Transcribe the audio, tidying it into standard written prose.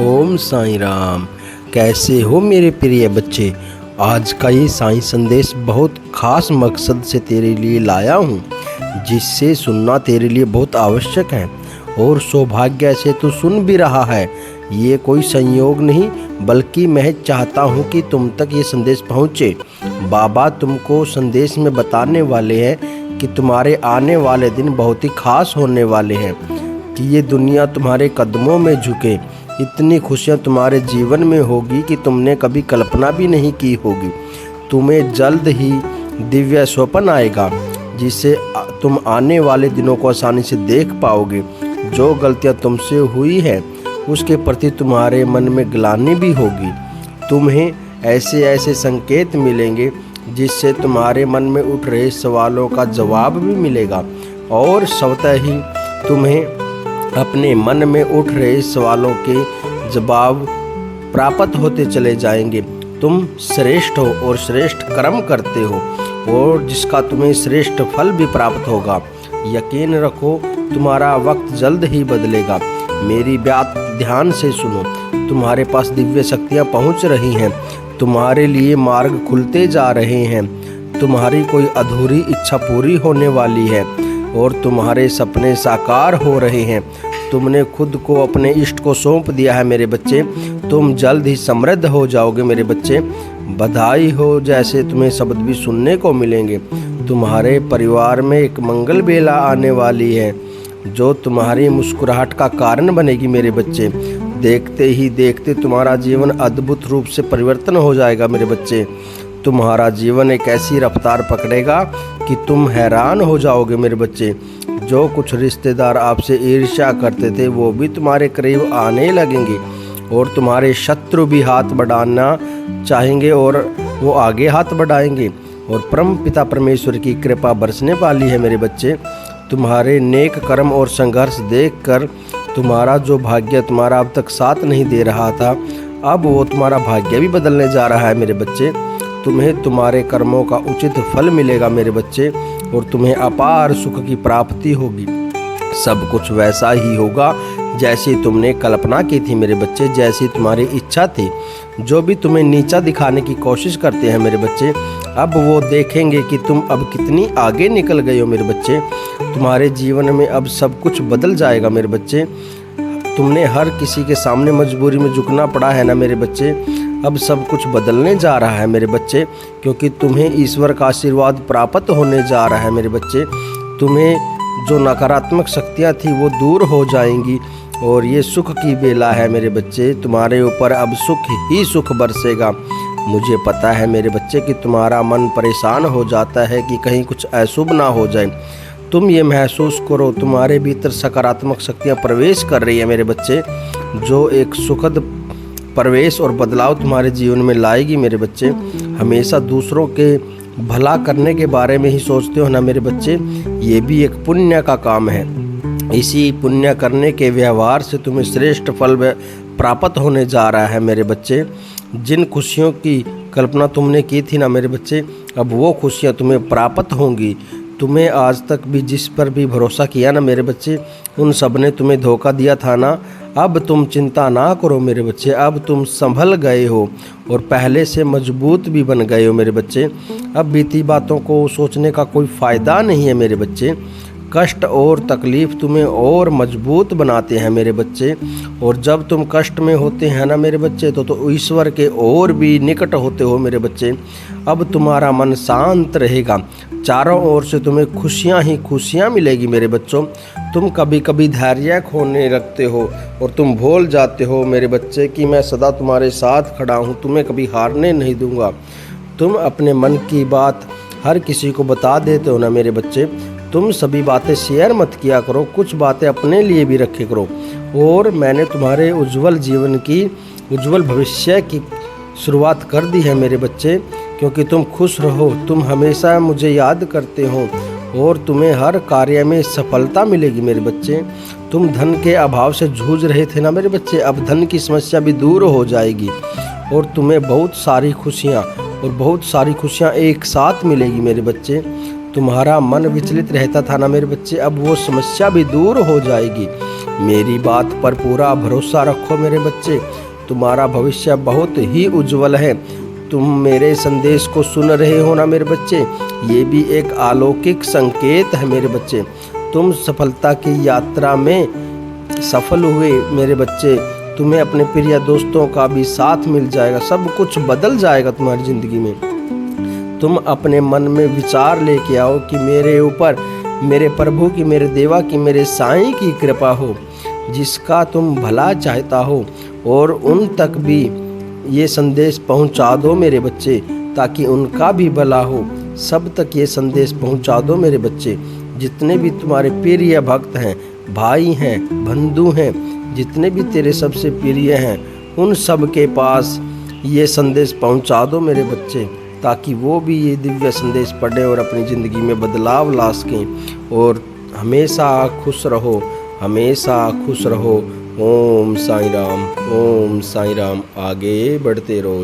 ओम साईं राम। कैसे हो मेरे प्रिय बच्चे। आज का ये साईं संदेश बहुत ख़ास मकसद से तेरे लिए लाया हूँ, जिससे सुनना तेरे लिए बहुत आवश्यक है और सौभाग्य से तू सुन भी रहा है। ये कोई संयोग नहीं, बल्कि मैं चाहता हूँ कि तुम तक ये संदेश पहुँचे। बाबा तुमको संदेश में बताने वाले हैं कि तुम्हारे आने वाले दिन बहुत ही खास होने वाले हैं, कि ये दुनिया तुम्हारे कदमों में झुके। इतनी खुशियाँ तुम्हारे जीवन में होगी कि तुमने कभी कल्पना भी नहीं की होगी। तुम्हें जल्द ही दिव्य स्वप्न आएगा, जिससे तुम आने वाले दिनों को आसानी से देख पाओगे। जो गलतियाँ तुमसे हुई है उसके प्रति तुम्हारे मन में ग्लानि भी होगी। तुम्हें ऐसे ऐसे संकेत मिलेंगे जिससे तुम्हारे मन में उठ रहे सवालों का जवाब भी मिलेगा, और स्वतः ही तुम्हें अपने मन में उठ रहे सवालों के जवाब प्राप्त होते चले जाएंगे। तुम श्रेष्ठ हो और श्रेष्ठ कर्म करते हो, और जिसका तुम्हें श्रेष्ठ फल भी प्राप्त होगा। यकीन रखो, तुम्हारा वक्त जल्द ही बदलेगा। मेरी बात ध्यान से सुनो। तुम्हारे पास दिव्य शक्तियाँ पहुँच रही हैं, तुम्हारे लिए मार्ग खुलते जा रहे हैं। तुम्हारी कोई अधूरी इच्छा पूरी होने वाली है और तुम्हारे सपने साकार हो रहे हैं। तुमने खुद को अपने इष्ट को सौंप दिया है मेरे बच्चे। तुम जल्द ही समृद्ध हो जाओगे मेरे बच्चे। बधाई हो, जैसे तुम्हें शब्द भी सुनने को मिलेंगे। तुम्हारे परिवार में एक मंगल बेला आने वाली है, जो तुम्हारी मुस्कुराहट का कारण बनेगी मेरे बच्चे। देखते ही देखते तुम्हारा जीवन अद्भुत रूप से परिवर्तन हो जाएगा मेरे बच्चे। तुम्हारा जीवन एक ऐसी रफ्तार पकड़ेगा कि तुम हैरान हो जाओगे मेरे बच्चे। जो कुछ रिश्तेदार आपसे ईर्ष्या करते थे वो भी तुम्हारे करीब आने लगेंगे, और तुम्हारे शत्रु भी हाथ बढ़ाना चाहेंगे और वो आगे हाथ बढ़ाएंगे, और परम पिता परमेश्वर की कृपा बरसने वाली है मेरे बच्चे। तुम्हारे नेक कर्म और संघर्ष देखकर तुम्हारा जो भाग्य तुम्हारा अब तक साथ नहीं दे रहा था, अब वो तुम्हारा भाग्य भी बदलने जा रहा है मेरे बच्चे। तुम्हें तुम्हारे कर्मों का उचित फल मिलेगा मेरे बच्चे, और तुम्हें अपार सुख की प्राप्ति होगी। सब कुछ वैसा ही होगा जैसी तुमने कल्पना की थी मेरे बच्चे, जैसी तुम्हारी इच्छा थी। जो भी तुम्हें नीचा दिखाने की कोशिश करते हैं मेरे बच्चे, अब वो देखेंगे कि तुम अब कितनी आगे निकल गए हो मेरे बच्चे। तुम्हारे जीवन में अब सब कुछ बदल जाएगा मेरे बच्चे। तुमने हर किसी के सामने मजबूरी में झुकना पड़ा है ना मेरे बच्चे, अब सब कुछ बदलने जा रहा है मेरे बच्चे, क्योंकि तुम्हें ईश्वर का आशीर्वाद प्राप्त होने जा रहा है मेरे बच्चे। तुम्हें जो नकारात्मक शक्तियाँ थी वो दूर हो जाएंगी, और ये सुख की बेला है मेरे बच्चे। तुम्हारे ऊपर अब सुख ही सुख बरसेगा। मुझे पता है मेरे बच्चे कि तुम्हारा मन परेशान हो जाता है कि कहीं कुछ अशुभ ना हो जाए। तुम ये महसूस करो, तुम्हारे भीतर सकारात्मक शक्तियाँ प्रवेश कर रही है मेरे बच्चे, जो एक सुखद प्रवेश और बदलाव तुम्हारे जीवन में लाएगी मेरे बच्चे। हमेशा दूसरों के भला करने के बारे में ही सोचते हो ना मेरे बच्चे, ये भी एक पुण्य का काम है। इसी पुण्य करने के व्यवहार से तुम्हें श्रेष्ठ फल प्राप्त होने जा रहा है मेरे बच्चे। जिन खुशियों की कल्पना तुमने की थी ना मेरे बच्चे, अब वो खुशियाँ तुम्हें प्राप्त होंगी। तुम्हें आज तक भी जिस पर भी भरोसा किया ना मेरे बच्चे, उन सब ने तुम्हें धोखा दिया था ना। अब तुम चिंता ना करो मेरे बच्चे, अब तुम संभल गए हो और पहले से मजबूत भी बन गए हो मेरे बच्चे। अब बीती बातों को सोचने का कोई फ़ायदा नहीं है मेरे बच्चे। कष्ट और तकलीफ़ तुम्हें और मजबूत बनाते हैं मेरे बच्चे, और जब तुम कष्ट में होते हैं ना मेरे बच्चे, तो ईश्वर के और भी निकट होते हो मेरे बच्चे। अब तुम्हारा मन शांत रहेगा, चारों ओर से तुम्हें खुशियाँ ही खुशियाँ मिलेगी मेरे बच्चों। तुम कभी कभी धैर्य खोने लगते हो और तुम भूल जाते हो मेरे बच्चे कि मैं सदा तुम्हारे साथ खड़ा हूँ, तुम्हें कभी हारने नहीं दूंगा। तुम अपने मन की बात हर किसी को बता देते हो ना मेरे बच्चे। तुम सभी बातें शेयर मत किया करो, कुछ बातें अपने लिए भी रखे करो। और मैंने तुम्हारे उज्जवल जीवन की, उज्जवल भविष्य की शुरुआत कर दी है मेरे बच्चे, क्योंकि तुम खुश रहो, तुम हमेशा मुझे याद करते हो, और तुम्हें हर कार्य में सफलता मिलेगी मेरे बच्चे। तुम धन के अभाव से जूझ रहे थे ना मेरे बच्चे, अब धन की समस्या भी दूर हो जाएगी, और तुम्हें बहुत सारी खुशियाँ एक साथ मिलेगी मेरे बच्चे। तुम्हारा मन विचलित रहता था ना मेरे बच्चे, अब वो समस्या भी दूर हो जाएगी। मेरी बात पर पूरा भरोसा रखो मेरे बच्चे, तुम्हारा भविष्य बहुत ही उज्जवल है। तुम मेरे संदेश को सुन रहे हो ना मेरे बच्चे, ये भी एक अलौकिक संकेत है मेरे बच्चे। तुम सफलता की यात्रा में सफल हुए मेरे बच्चे, तुम्हें अपने प्रिय दोस्तों का भी साथ मिल जाएगा, सब कुछ बदल जाएगा तुम्हारी ज़िंदगी में। तुम अपने मन में विचार लेके आओ कि मेरे ऊपर मेरे प्रभु की, मेरे देवा की, मेरे साईं की कृपा हो, जिसका तुम भला चाहता हो, और उन तक भी ये संदेश पहुंचा दो मेरे बच्चे, ताकि उनका भी भला हो। सब तक ये संदेश पहुंचा दो मेरे बच्चे। जितने भी तुम्हारे प्रिय भक्त हैं, भाई हैं, बंधु हैं, जितने भी तेरे सबसे प्रिय हैं, उन सब के पास ये संदेश पहुंचा दो मेरे बच्चे, ताकि वो भी ये दिव्य संदेश पढ़ें और अपनी ज़िंदगी में बदलाव ला सकें। और हमेशा खुश रहो, हमेशा खुश रहो। ओम साईं राम, ओम साईं राम। आगे बढ़ते रहो।